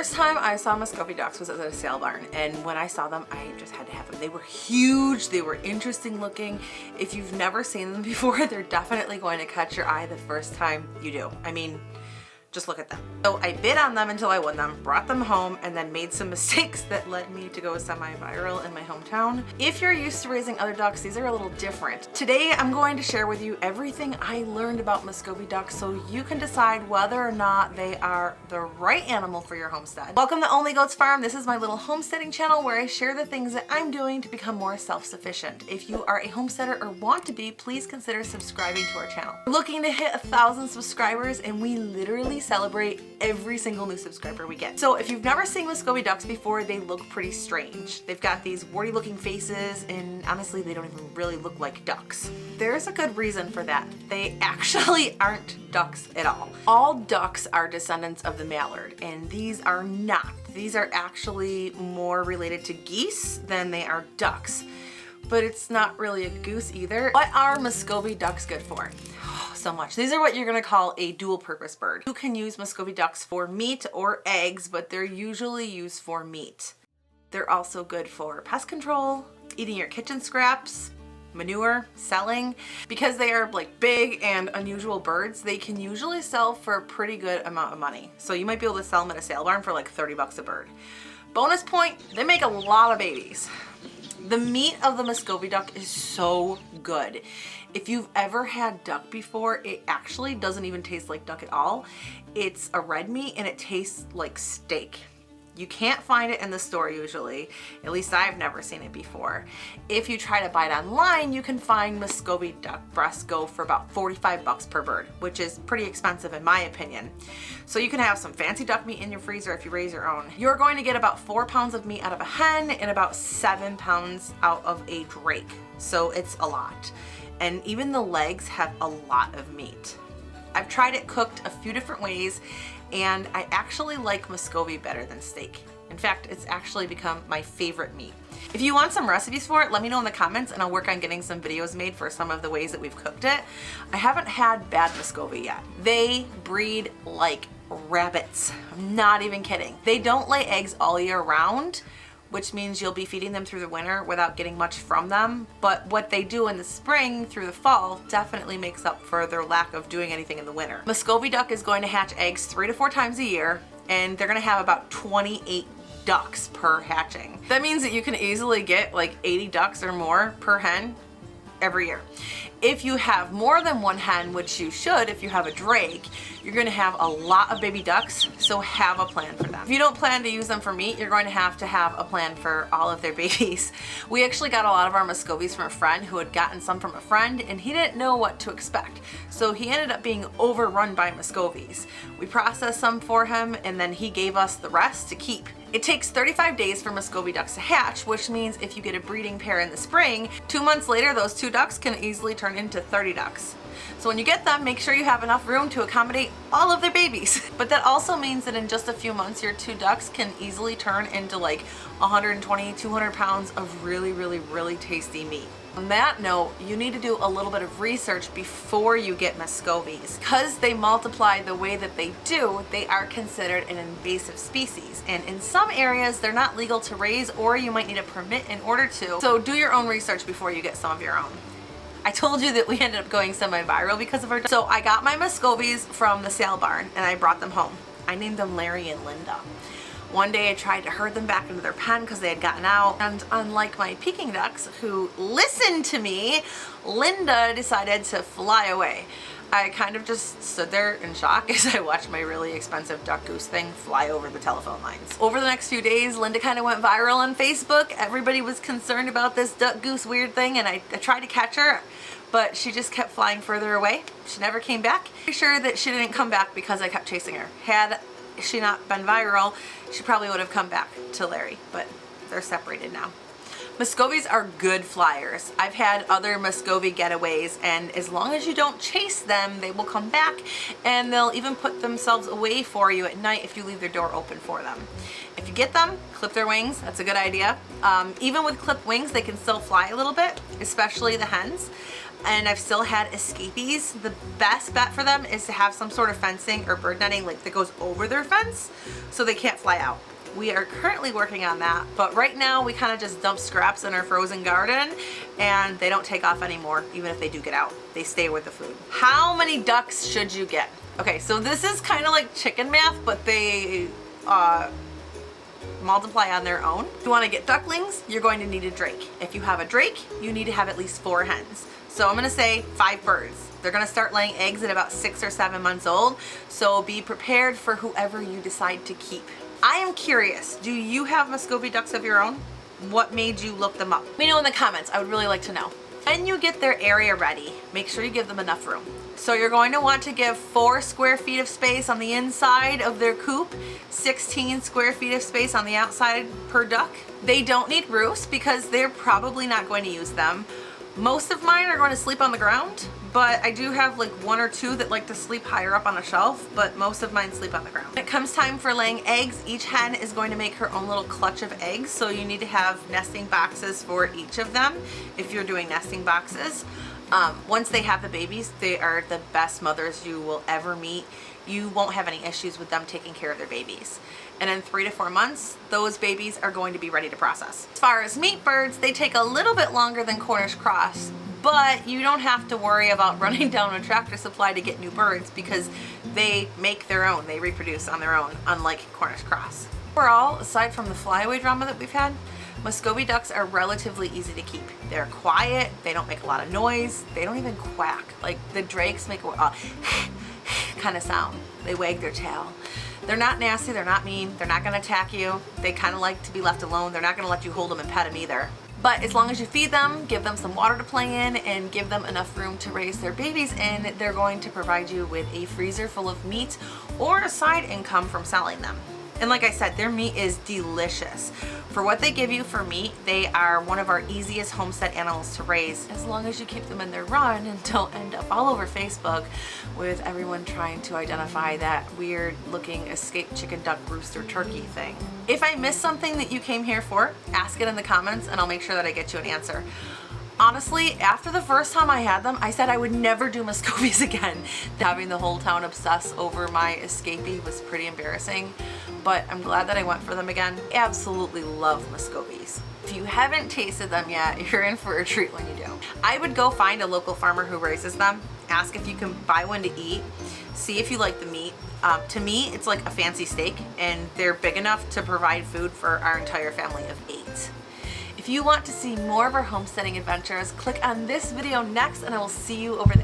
first time I saw Muscovy ducks was at a sale barn, and when I saw them, I just had to have them. They were huge, they were interesting looking. If you've never seen them before, they're definitely going to catch your eye the first time you do. I mean, just look at them. So I bid on them until I won them, brought them home, and then made some mistakes that led me to go semi-viral in my hometown. If you're used to raising other ducks, these are a little different. Today, I'm going to share with you everything I learned about Muscovy ducks so you can decide whether or not they are the right animal for your homestead. Welcome to Only Goats Farm. This is my little homesteading channel where I share the things that I'm doing to become more self-sufficient. If you are a homesteader or want to be, please consider subscribing to our channel. We're looking to hit 1,000 subscribers, and we literally celebrate every single new subscriber we get. So if you've never seen Muscovy ducks before, they look pretty strange. They've got these warty looking faces, and honestly they don't even really look like ducks. There's a good reason for that. They actually aren't ducks at all. All ducks are descendants of the mallard, and these are not. These are actually more related to geese than they are ducks. But it's not really a goose either. What are Muscovy ducks good for? So much. These are what you're gonna call a dual purpose bird. You can use Muscovy ducks for meat or eggs, but they're usually used for meat. They're also good for pest control, eating your kitchen scraps, manure, selling. Because they are like big and unusual birds, they can usually sell for a pretty good amount of money. So you might be able to sell them at a sale barn for like 30 bucks a bird. Bonus point, they make a lot of babies. The meat of the Muscovy duck is so good. If you've ever had duck before, it actually doesn't even taste like duck at all. It's a red meat and it tastes like steak. You can't find it in the store usually. At least I've never seen it before. If you try to buy it online, you can find Muscovy duck breasts go for about 45 bucks per bird, which is pretty expensive in my opinion. So you can have some fancy duck meat in your freezer if you raise your own. You're going to get about 4 pounds of meat out of a hen and about 7 pounds out of a drake. So it's a lot. And even the legs have a lot of meat. I've tried it cooked a few different ways, and I actually like Muscovy better than steak. In fact, it's actually become my favorite meat. If you want some recipes for it, let me know in the comments and I'll work on getting some videos made for some of the ways that we've cooked it. I haven't had bad Muscovy yet. They breed like rabbits. I'm not even kidding. They don't lay eggs all year round, which means you'll be feeding them through the winter without getting much from them. But what they do in the spring through the fall definitely makes up for their lack of doing anything in the winter. Muscovy duck is going to hatch eggs 3 to 4 times a year, and they're gonna have about 28 ducks per hatching. That means that you can easily get like 80 ducks or more per hen every year. If you have more than one hen, which you should if you have a drake, you're going to have a lot of baby ducks, so have a plan for them. If you don't plan to use them for meat, you're going to have a plan for all of their babies. We actually got a lot of our Muscovies from a friend who had gotten some from a friend, and he didn't know what to expect. So he ended up being overrun by Muscovies. We processed some for him, and then he gave us the rest to keep. It takes 35 days for Muscovy ducks to hatch, which means if you get a breeding pair in the spring, 2 months later, those 2 ducks can easily turn into 30 ducks. So when you get them, make sure you have enough room to accommodate all of their babies. But that also means that in just a few months, your 2 ducks can easily turn into like 120, 200 pounds of really, really, really tasty meat. On that note, you need to do a little bit of research before you get Muscovies. Because they multiply the way that they do, they are considered an invasive species. And in some areas, they're not legal to raise, or you might need a permit in order to. So do your own research before you get some of your own. I told you that we ended up going semi-viral because of our... So I got my Muscovies from the sale barn and I brought them home. I named them Larry and Linda. One day I tried to herd them back into their pen because they had gotten out, and unlike my Peking ducks who listened to me, Linda decided to fly away. I kind of just stood there in shock as I watched my really expensive duck goose thing fly over the telephone lines. Over the next few days, Linda kind of went viral on Facebook. Everybody was concerned about this duck goose weird thing, and I tried to catch her, but she just kept flying further away. She never came back. I'm sure that she didn't come back because I kept chasing her. Had she not been viral, she probably would have come back to Larry, but they're separated now. Muscovies are good flyers. I've had other Muscovy getaways, and as long as you don't chase them, they will come back, and they'll even put themselves away for you at night if you leave their door open for them. If you get them, clip their wings. That's a good idea. Even with clipped wings, they can still fly a little bit, especially the hens. and I've still had escapees, the best bet for them is to have some sort of fencing or bird netting like that goes over their fence so they can't fly out. We are currently working on that, but right now we kind of just dump scraps in our frozen garden and they don't take off anymore even if they do get out. They stay with the food. How many ducks should you get? Okay, so this is kind of like chicken math, but they multiply on their own. If you want to get ducklings, you're going to need a drake. If you have a drake, you need to have at least 4 hens. So I'm going to say 5 birds. They're going to start laying eggs at about 6 or 7 months old, so be prepared for whoever you decide to keep. I am curious, do you have Muscovy ducks of your own? What made you look them up? Let me know in the comments. I would really like to know. When you get their area ready, make sure you give them enough room. So you're going to want to give 4 square feet of space on the inside of their coop, 16 square feet of space on the outside per duck. They don't need roofs because they're probably not going to use them. Most of mine are going to sleep on the ground, but I do have like 1 or 2 that like to sleep higher up on a shelf, but most of mine sleep on the ground. When it comes time for laying eggs, each hen is going to make her own little clutch of eggs, so you need to have nesting boxes for each of them if you're doing nesting boxes. Once they have the babies, they are the best mothers you will ever meet. You won't have any issues with them taking care of their babies. And in 3 to 4 months, those babies are going to be ready to process. As far as meat birds, they take a little bit longer than Cornish cross, but you don't have to worry about running down a Tractor Supply to get new birds because they make their own, they reproduce on their own, unlike Cornish cross. Overall, aside from the flyaway drama that we've had, Muscovy ducks are relatively easy to keep. They're quiet, they don't make a lot of noise, they don't even quack. Like the drakes make a kind of sound. They wag their tail. They're not nasty, they're not mean, they're not gonna attack you. They kind of like to be left alone. They're not gonna let you hold them and pet them either. But as long as you feed them, give them some water to play in, and give them enough room to raise their babies in, they're going to provide you with a freezer full of meat or a side income from selling them. And like I said, their meat is delicious. For what they give you for meat, they are one of our easiest homestead animals to raise, as long as you keep them in their run and don't end up all over Facebook with everyone trying to identify that weird looking escaped chicken, duck, rooster, turkey thing. If I missed something that you came here for, ask it in the comments and I'll make sure that I get you an answer. Honestly, after the first time I had them, I said I would never do Muscovies again. Having the whole town obsess over my escapee was pretty embarrassing, but I'm glad that I went for them again. I absolutely love Muscovies. If you haven't tasted them yet, you're in for a treat when you do. I would go find a local farmer who raises them, ask if you can buy one to eat, see if you like the meat. To me, it's like a fancy steak, and they're big enough to provide food for our entire family of 8. If you want to see more of our homesteading adventures, click on this video next and I will see you over there.